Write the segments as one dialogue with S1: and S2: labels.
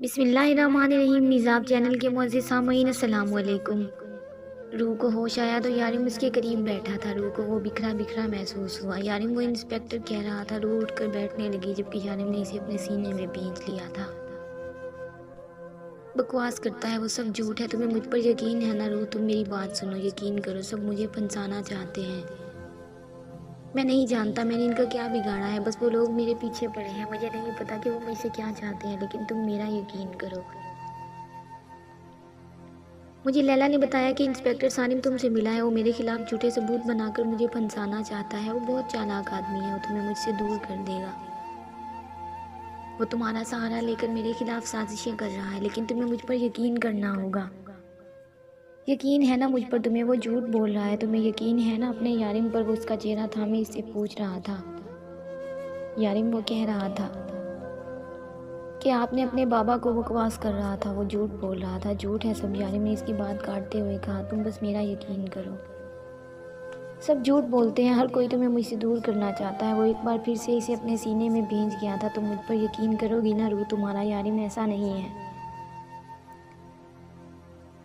S1: बिस्मिल्लाहिर्रहमानिर्रहीम। निज़ाब चैनल के मुअज़्ज़िज़ सामईन अस्सलाम वालेकुम। रूह को होश आया तो यारिम उसके करीब बैठा था। रूह को वो बिखरा बिखरा महसूस हुआ। यारिम वो इंस्पेक्टर कह रहा था। रूह उठकर बैठने लगी जबकि यारिम ने इसे अपने सीने में भींच लिया था। बकवास करता है, वो सब झूठ है। तुम्हें मुझ पर यकीन है ना रूह? तुम मेरी बात सुनो, यकीन करो। सब मुझे फंसाना चाहते हैं। मैं नहीं जानता मैंने इनका क्या बिगाड़ा है। बस वो लोग मेरे पीछे पड़े हैं। मुझे नहीं पता कि वो मुझसे क्या चाहते हैं, लेकिन तुम मेरा यकीन करो। मुझे लैला ने बताया कि इंस्पेक्टर सानिम तुमसे मिला है। वो मेरे खिलाफ झूठे सबूत बनाकर मुझे फंसाना चाहता है। वो बहुत चालाक आदमी है। वो तुम्हें मुझसे दूर कर देगा। वो तुम्हारा सहारा लेकर मेरे खिलाफ साजिशें कर रहा है, लेकिन तुम्हें मुझ पर यकीन करना होगा। यकीन है ना मुझ पर? तुम्हें वो झूठ बोल रहा है। तुम्हें यकीन है ना अपने यारिम पर? वो उसका चेहरा थामे इससे पूछ रहा था। यारिम वो कह रहा था कि आपने अपने बाबा को बकवास कर रहा था। वो झूठ बोल रहा था। झूठ है सब। यारिम ने इसकी बात काटते हुए कहा, तुम बस मेरा यकीन करो। सब झूठ बोलते हैं। हर कोई तुम्हें मुझसे दूर करना चाहता है। वो एक बार फिर से इसे अपने सीने में भींच गया था। तुम मुझ पर यकीन करोगी ना रूह? तुम्हारा यारिम ऐसा नहीं है।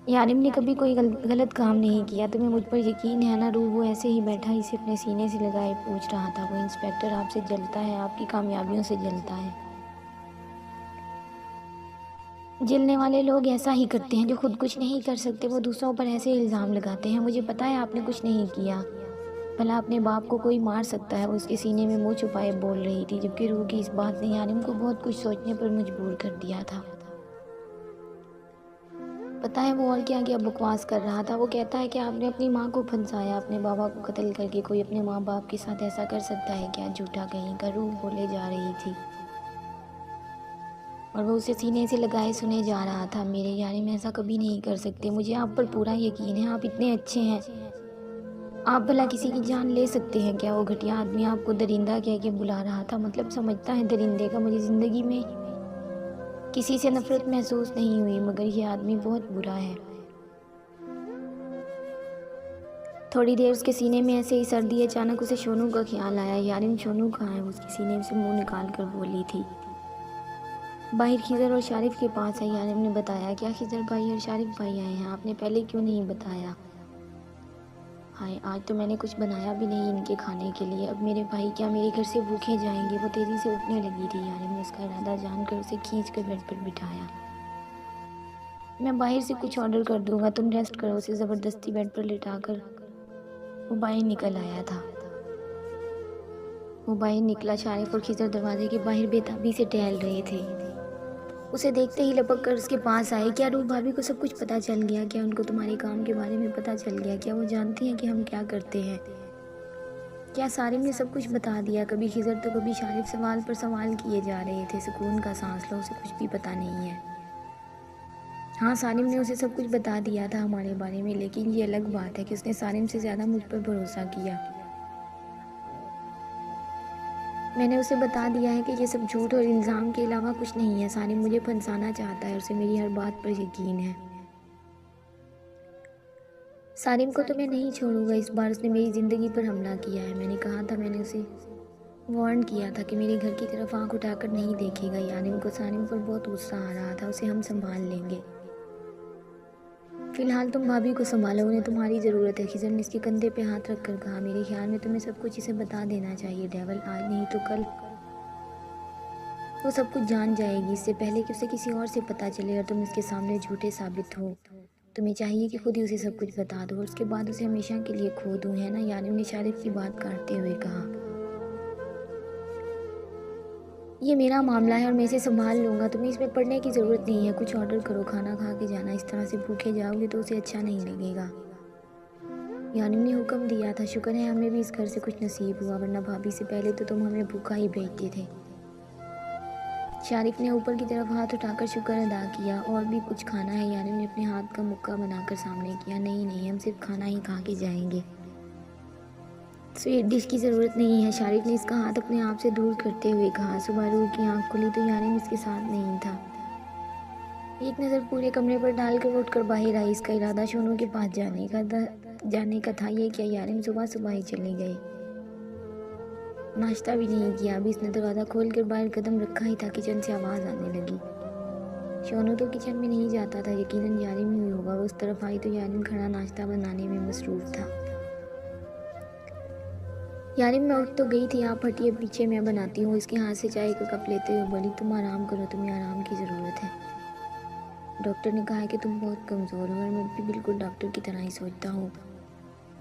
S1: यारिम ने कभी कोई गलत काम नहीं किया। तुम्हें मुझ पर यकीन है ना रूह? वो ऐसे ही बैठा इसे अपने सीने से लगाए पूछ रहा था। वो इंस्पेक्टर आपसे जलता है, आपकी कामयाबियों से जलता है। जलने वाले लोग ऐसा ही करते हैं। जो खुद कुछ नहीं कर सकते वो दूसरों पर ऐसे इल्ज़ाम लगाते हैं। मुझे पता है आपने कुछ नहीं किया। भला अपने बाप को कोई मार सकता है? वो उसके सीने में मुंह छुपाए बोल रही थी, जबकि रूह की इस बात ने यारिम को बहुत कुछ सोचने पर मजबूर कर दिया था। पता है वो और क्या क्या बकवास कर रहा था। वो कहता है कि आपने अपनी माँ को फंसाया, अपने बाबा को कत्ल करके। कोई अपने माँ बाप के साथ ऐसा कर सकता है क्या? झूठा कहीं का। रूह बोले जा रही थी और वो उसे सीने से लगाए सुने जा रहा था। मेरे यारिम ऐसा कभी नहीं कर सकते। मुझे आप पर पूरा यकीन है। आप इतने अच्छे हैं। आप भला किसी की जान ले सकते हैं क्या? वो घटिया आदमी आपको दरिंदा कह के बुला रहा था। मतलब समझता है दरिंदे का? मुझे ज़िंदगी में किसी से नफरत महसूस नहीं हुई, मगर ये आदमी बहुत बुरा है। थोड़ी देर उसके सीने में ऐसे ही सर्दी। अचानक उसे शोनू का ख्याल आया। यारिम शोनू कहाँ है? उसके सीने से मुंह निकाल कर बोली थी, बाहर खिजर और शारिफ के पास है। यारिम ने बताया। क्या खिजर भाई और शारिफ भाई आए हैं? आपने पहले क्यों नहीं बताया? हाय, आज तो मैंने कुछ बनाया भी नहीं इनके खाने के लिए। अब मेरे भाई क्या मेरे घर से भूखे जाएंगे? वो तेजी से उठने लगी थी। यारिम ने उसका इरादा जानकर उसे खींच कर बेड पर बिठाया। मैं बाहर से कुछ ऑर्डर कर दूंगा, तुम रेस्ट करो। उसे ज़बरदस्ती बेड पर लिटाकर वो बाहर निकल आया था। वो बाहर निकला। शारिफ और खिजर दरवाजे के बाहर बेताबी से टहल रहे थे। उसे देखते ही लपक कर उसके पास आए। क्या रूह भाभी को सब कुछ पता चल गया? क्या उनको तुम्हारे काम के बारे में पता चल गया? क्या वो जानती हैं कि हम क्या करते हैं? क्या सारिम ने सब कुछ बता दिया? कभी खिजर तो कभी शारिफ सवाल पर सवाल किए जा रहे थे। सुकून का सांस लो, उसे कुछ भी पता नहीं है। हाँ, सारिम ने उसे सब कुछ बता दिया था हमारे बारे में, लेकिन ये अलग बात है कि उसने सारिम से ज़्यादा मुझ पर भरोसा किया। मैंने उसे बता दिया है कि ये सब झूठ और इल्ज़ाम के अलावा कुछ नहीं है। सारिम मुझे फंसाना चाहता है। उसे मेरी हर बात पर यकीन है। सारिम को तो मैं नहीं छोड़ूंगा। इस बार उसने मेरी ज़िंदगी पर हमला किया है। मैंने कहा था, मैंने उसे वार्न किया था कि मेरे घर की तरफ आंख उठाकर नहीं देखेगा। यारिम को सारिम पर बहुत गुस्सा आ रहा था। उसे हम संभाल लेंगे। फिलहाल तुम भाभी को संभालो, उन्हें तुम्हारी ज़रूरत है। खिजर ने इसके कंधे पे हाथ रखकर कहा, मेरे ख्याल में तुम्हें सब कुछ इसे बता देना चाहिए डेवल। आज नहीं तो कल वो सब कुछ जान जाएगी, इससे पहले कि उसे किसी और से पता चले और तुम इसके सामने झूठे साबित हो। तुम्हें चाहिए कि खुद ही उसे सब कुछ बता दो और उसके बाद उसे हमेशा के लिए खो दूँ, है ना? यारिम ने शारिफ की बात काटते हुए कहा। ये मेरा मामला है और मैं इसे संभाल लूँगा। तुम्हें इसमें पढ़ने की ज़रूरत नहीं है। कुछ ऑर्डर करो, खाना खा के जाना। इस तरह से भूखे जाओगे तो उसे अच्छा नहीं लगेगा। यारिम ने हुक्म दिया था। शुक्र है हमें भी इस घर से कुछ नसीब हुआ, वरना भाभी से पहले तो तुम हमें भूखा ही भेजते थे। शारिफ ने ऊपर की तरफ हाथ उठाकर शुक्र अदा किया। और भी कुछ खाना है? यारिम ने अपने हाथ का मुक्का बनाकर सामने किया। नहीं नहीं, हम सिर्फ खाना ही खा के जाएंगे। स्वीट डिश की ज़रूरत नहीं है। शारिफ ने इसका हाथ अपने आप से दूर करते हुए कहा। सुबह रूह की आंख खुली तो यारिम इसके साथ नहीं था। एक नज़र पूरे कमरे पर डालकर उठकर बाहर आई। इसका इरादा शोनू के पास जाने का था। ये क्या, यारिम सुबह सुबह ही चले गए? नाश्ता भी नहीं किया। अभी इसने दरवाज़ा खोल कर बाहर कदम रखा ही था, किचन से आवाज़ आने लगी। शोनू तो किचन में नहीं जाता था, यकीनन यारिम ही होगा। वो उस तरफ आई तो यारिम खड़ा नाश्ता बनाने में मसरूफ़ था। यारिम मैं उठ तो गई थी, आप हटिए पीछे, मैं बनाती हूँ। इसके हाथ से चाय का कप लेते हुए बोली, तुम आराम करो, तुम्हें आराम की ज़रूरत है। डॉक्टर ने कहा है कि तुम बहुत कमज़ोर हो, और मैं भी बिल्कुल डॉक्टर की तरह ही सोचता हूँ।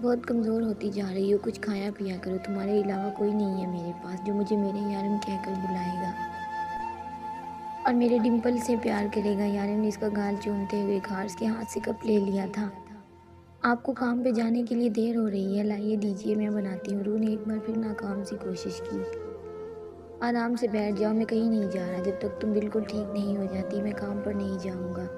S1: बहुत कमज़ोर होती जा रही हो, कुछ खाया पिया करो, तुम्हारे अलावा कोई नहीं है मेरे पास जो मुझे मेरे यारिम कहकर बुलाएगा और मेरे डिम्पल से प्यार करेगा। यारिम ने इसका गाल चूमते हुए खार्स के हाथ से कप ले लिया था। आपको काम पे जाने के लिए देर हो रही है, लाइए दीजिए, मैं बनाती हूँ। रू ने एक बार फिर नाकाम सी कोशिश की। आराम से बैठ जाओ, मैं कहीं नहीं जा रहा, जब तक तुम बिल्कुल ठीक नहीं हो जाती मैं काम पर नहीं जाऊँगा।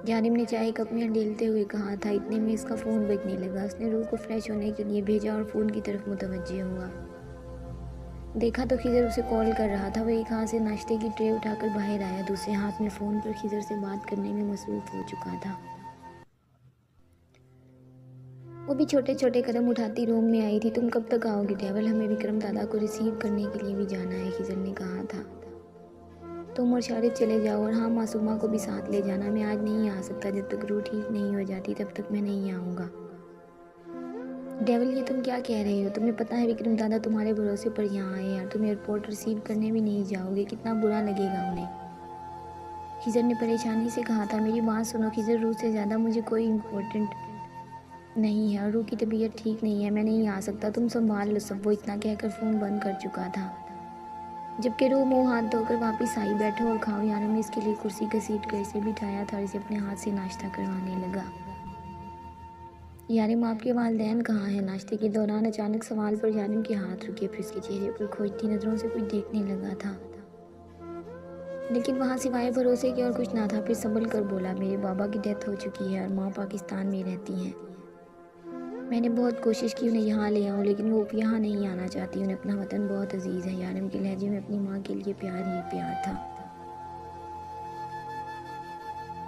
S1: यारिम ने चाय कप में ढेलते हुए कहा था। इतने में इसका फ़ोन बजने लगा। उसने रूह को फ्रेश होने के लिए भेजा और फ़ोन की तरफ मुतवज्जे हुआ। देखा तो खिजर उसे कॉल कर रहा था। वह एक हाथ से नाश्ते की ट्रे उठाकर बाहर आया, दूसरे हाथ में फ़ोन पर खिजर से बात करने में मसरूफ़ हो चुका था। वो भी छोटे छोटे कदम उठाती रूम में आई थी। तुम कब तक आओगे डेवल, हमें विक्रम दादा को रिसीव करने के लिए भी जाना है, खिजर ने कहा था। तुम और शारिद चले जाओ, और हाँ मासूमा को भी साथ ले जाना। मैं आज नहीं आ सकता, जब तक रूह ठीक नहीं हो जाती तब तक मैं नहीं आऊँगा। डेविल, ये तुम क्या कह रहे हो? तुम्हें पता है विक्रम दादा तुम्हारे भरोसे पर यहाँ आए हैं, तुम एयरपोर्ट रिसीव करने भी नहीं जाओगे, कितना बुरा लगेगा उन्हें। खिजर ने परेशानी से कहा था। मेरी बात सुनो खिजर, रूह से ज़्यादा मुझे कोई इम्पोर्टेंट नहीं है, और रूह की तबीयत ठीक नहीं है, मैं नहीं आ सकता, तुम संभाल लो सब। वो इतना कहकर फ़ोन बंद कर चुका था, जबकि रूह मुँह हाथ धोकर वापस आई। बैठो और खाओ। यार ने इसके लिए कुर्सी घसीट कर इसे बिठाया था और इसे अपने हाथ से नाश्ता करवाने लगा। यारिम, आपके वालिदैन कहाँ हैं? नाश्ते के दौरान अचानक सवाल पर यारिम के हाथ रुके, फिर उसके चेहरे पर खोजती नज़रों से कुछ देखने लगा था, लेकिन वहाँ सिवाय भरोसे के और कुछ ना था। फिर संभल कर बोला, मेरे बाबा की डेथ हो चुकी है और माँ पाकिस्तान में रहती हैं। मैंने बहुत कोशिश की उन्हें यहाँ ले आऊँ, लेकिन वो यहाँ नहीं आना चाहती। उन्हें अपना वतन बहुत अजीज़ है। यारिम के लहजे में अपनी माँ के लिए प्यार ही प्यार था।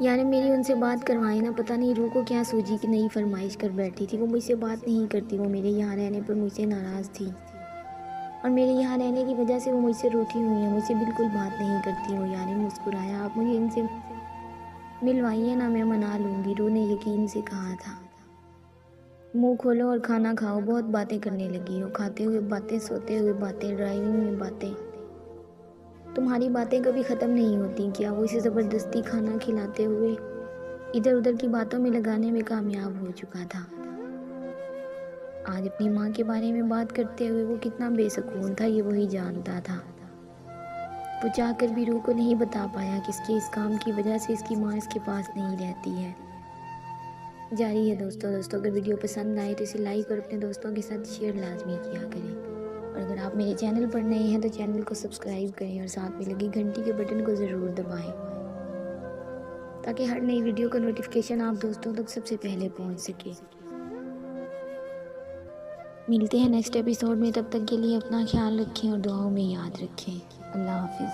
S1: यारिम, मेरी उनसे बात करवाए ना, पता नहीं रूह को क्या सूझी कि नई फरमाइश कर बैठी थी। वो मुझसे बात नहीं करती, वो मेरे यहाँ रहने पर मुझसे नाराज़ थी, और मेरे यहाँ रहने की वजह से वो मुझसे रूठी हुई है, मुझसे बिल्कुल बात नहीं करती वो। यारिम मुस्कुराया। आप मुझे इनसे मिलवाइए ना, मैं मना लूँगी, रूह ने यकीन से कहा था। मुंह खोलो और खाना खाओ, बहुत बातें करने लगी हो, खाते हुए बातें, सोते हुए बातें, ड्राइविंग में बातें, तुम्हारी बातें कभी ख़त्म नहीं होती क्या? वो इसे ज़बरदस्ती खाना खिलाते हुए इधर उधर की बातों में लगाने में कामयाब हो चुका था। आज अपनी माँ के बारे में बात करते हुए वो कितना बेसुकून था, ये वही जानता था। वो चाहकर भी रूह को नहीं बता पाया कि इसके इस काम की वजह से इसकी माँ इसके पास नहीं रहती है। जारी है दोस्तों अगर वीडियो पसंद आए तो इसे लाइक और अपने दोस्तों के साथ शेयर लाजमी किया करें, और अगर आप मेरे चैनल पर नए हैं तो चैनल को सब्सक्राइब करें और साथ में लगी घंटी के बटन को ज़रूर दबाएं, ताकि हर नई वीडियो का नोटिफिकेशन आप दोस्तों तक सबसे पहले पहुंच सके। मिलते हैं नेक्स्ट एपिसोड में, तब तक के लिए अपना ख्याल रखें और दुआओं में याद रखें। अल्लाह हाफिज़।